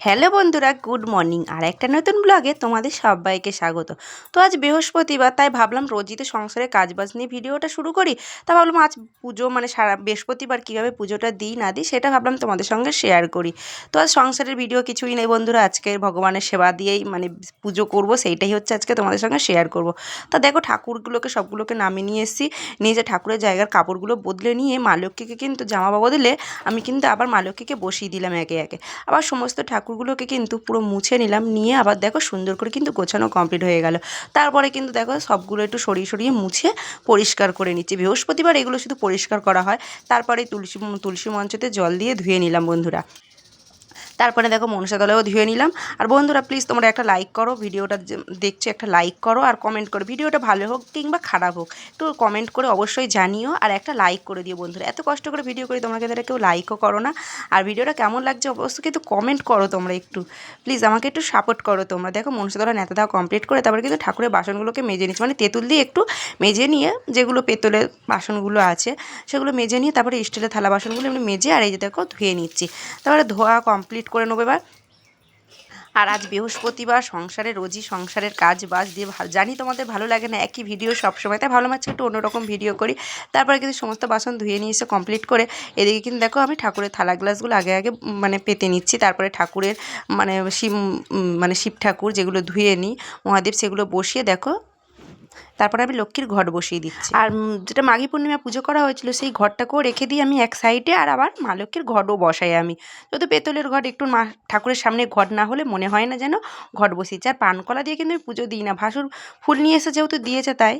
Hello বন্ধুরা, good morning. আর একটা নতুন ব্লগে তোমাদের সবাইকে স্বাগত। তো আজ বৃহস্পতিবার, তাই ভাবলাম রোজই তো সংসারে কাজবাজ নিয়ে ভিডিওটা শুরু করি। তা ভাবলাম আজ পুজো মানে সারা বৃহস্পতিবার কীভাবে পুজোটা দিই না দিই সেটা ভাবলাম তোমাদের সঙ্গে শেয়ার করি। তো আজ সংসারের ভিডিও কিছুই নেই বন্ধুরা, আজকে ভগবানের সেবা দিয়েই মানে পুজো করব, সেইটাই হচ্ছে আজকে তোমাদের সঙ্গে শেয়ার করব। তা দেখো ঠাকুরগুলোকে সবগুলোকে নামিয়ে নিয়ে এসেছি, নিয়ে যে ঠাকুরের জায়গার কাপড়গুলো বদলে নিয়ে মা লক্ষ্মীকে কিন্তু জামা বদলে আমি কিন্তু আবার মা লক্ষ্মীকে বসিয়ে দিলাম একে একে। আবার সমস্ত ঠাকুরগুলোকে কিন্তু পুরো মুছে নিলাম, নিয়ে আবার দেখো সুন্দর করে কিন্তু গোছানো কমপ্লিট হয়ে গেল। তারপরে কিন্তু দেখো সবগুলো একটু সরিয়ে সরিয়ে মুছে পরিষ্কার করে নিচ্ছি। বৃহস্পতিবার এগুলো শুধু পরিষ্কার করা হয়। তারপরে তুলসী মঞ্চতে জল দিয়ে ধুয়ে নিলাম বন্ধুরা। তারপরে দেখো মনসা তলাও ধুয়ে নিলাম। আর বন্ধুরা প্লিজ তোমরা একটা লাইক করো, ভিডিওটা দেখছো একটা লাইক করো আর কমেন্ট করো, ভিডিওটা ভালো হোক কিংবা খারাপ হোক একটু কমেন্ট করে অবশ্যই জানিও, আর একটা লাইক করে দিও বন্ধুরা। এত কষ্ট করে ভিডিও করি, তোমাকে তারা কেউ লাইকও করো না। আর ভিডিওটা কেমন লাগছে অবশ্যই কিন্তু কমেন্ট করো তোমরা, একটু প্লিজ আমাকে একটু সাপোর্ট করো তোমরা। দেখো মনসা তলা নেতা দেওয়া কমপ্লিট করে তারপরে কিন্তু ঠাকুরের বাসনগুলোকে মেজে নিচ্ছি, মানে তেঁতুল দিয়ে একটু মেজে নিয়ে, যেগুলো পেতলের বাসনগুলো আছে সেগুলো মেজে নিয়ে তারপরে স্টিলের থালা বাসনগুলো এমনি মেজে আর এই যে দেখো ধুয়ে নিচ্ছি। তারপরে ধোয়া কমপ্লিট করে নেবো এবার। আর আজ বৃহস্পতিবার, সংসারে রোজই সংসারের কাজ বাজ দিয়ে জানি তোমাদের ভালো লাগে না একই ভিডিও সবসময়, তাই ভালো লাগছে একটু অন্যরকম ভিডিও করি। তারপরে কিন্তু সমস্ত বাসন ধুয়ে নিয়ে এসে কমপ্লিট করে এদিকে কিন্তু দেখো আমি ঠাকুরের থালা গ্লাসগুলো আগে আগে মানে পেতে নিচ্ছি। তারপরে ঠাকুরের মানে শিব ঠাকুর যেগুলো ধুয়ে নিই মহাদেব, সেগুলো বসিয়ে দেখো তারপরে আমি লক্ষ্মীর ঘট বসিয়ে দিচ্ছি। আর যেটা মাঘী পূর্ণিমা পুজো করা হয়েছিল সেই ঘরটাকেও রেখে দিই আমি এক সাইডে, আর আবার মা লক্ষ্মীর ঘটও বসাই আমি। যেহেতু পেতলের ঘট একটু মা ঠাকুরের সামনে ঘট না হলে মনে হয় না যেন ঘট বসিয়েছে। আর পানকলা দিয়ে কিন্তু আমি পুজো দিই না, ভাসুর ফুল নিয়ে এসে যেহেতু দিয়েছে তাই।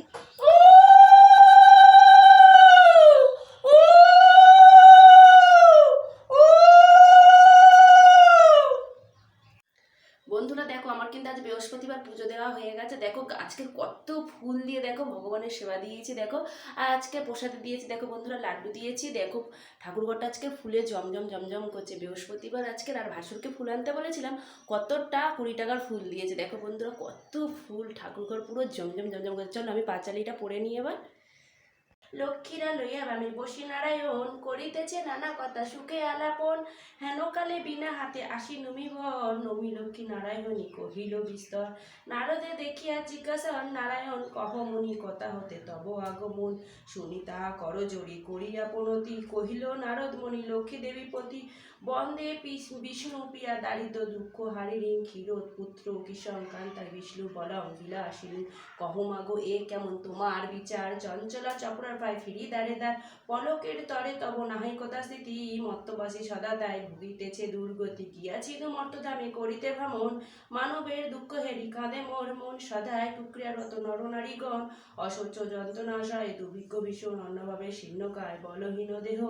বন্ধুরা দেখো আমার কিন্তু আজ বৃহস্পতিবার পুজো দেওয়া হয়ে গেছে। দেখো আজকে কত ফুল দিয়ে দেখো ভগবানের সেবা দিয়েছি দেখো। আর আজকে প্রসাদে দিয়েছি দেখো বন্ধুরা, লাড্ডু দিয়েছি। দেখো ঠাকুরঘরটা আজকে ফুলে জমজম জমজম করছে। বৃহস্পতিবার আজকের, আর ভাসুরকে ফুল আনতে বলেছিলাম, কতটা 20 টাকার ফুল দিয়েছে দেখো বন্ধুরা, কত ফুল, ঠাকুরঘর পুরো জমজম জমজম করছে। চলো আমি পাঁচালিটা পরে নিই এবার। লক্ষ্মীরা লইয়া আমি বসি নারায়ণ, করিতেছে নানা কথা সুখে আলাপন, হেনকালে বিনা হাতে আসি নমি ভর, নমি লক্ষ্মী নারায়ণী কহিল বিস্তর। নারদে দেখিয়া জিজ্ঞাসন নারায়ণ, কহ মুনি কথা হতে তব আগমন, শুনি তাহা কর জোরি করিয়া প্রণতি, কহিল নারদ মুনি লক্ষ্মী দেবী পতি, বন্দে বিষ্ণু পিয়া দারিদ্র দুঃখ হারিণী, ক্ষীরোদ পুত্র কিশং কান্তা বিষ্ণু বলং বিলাসিনী, কহ মাগো এ কেমন তোমার বিচার, চঞ্চলা চক্রার পায় ফিরি দাঁড়ে দাঁড়, পলকের তরে তব নাহি কথা স্থিতি, মত্তবাসী সদা তাই ভুগিতেছে দুর্গতি, গিয়াছিল মর্তধামে করিতে ভ্রমণ, মানবের দুঃখ হেরি কাঁদে মোর মন, সদায় কুক্রিয়ারত নরনারীগণ, অসহ্য যন্ত্রণাশয় দুর্ভিক্ষ ভীষণ, অন্নভাবে শীর্ণকায় বলহীন দেহ,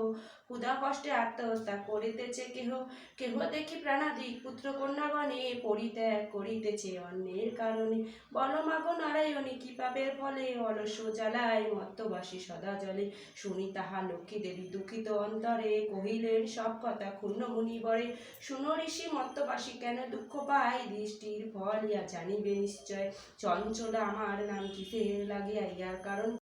ক্ষুধা কষ্টে আত্মহত্যা করিতেছে কেহ, কেহ দেখি প্রাণাধিক পুত্র কন্যাগণে, পরিত্যাগ করিতেছে অন্যের কারণে, বল মাগো নারায়ণী কি পাপের ফলে, অলস্য জ্বালায় মত্তবাসী সদা জলে, শুনি তাহা লক্ষ্মী দেবী দুঃখিত অন্তরে, কহিলেন সব কথা ক্ষুণ্ণ মুনিবরে, শুনো ঋষি মত্তবাসী কেন দুঃখ পায়, দৃষ্টির ফল ইয়া জানিবে নিশ্চয়, চঞ্চলা আমার নাম কিসের লাগিয়া, ইহার কারণ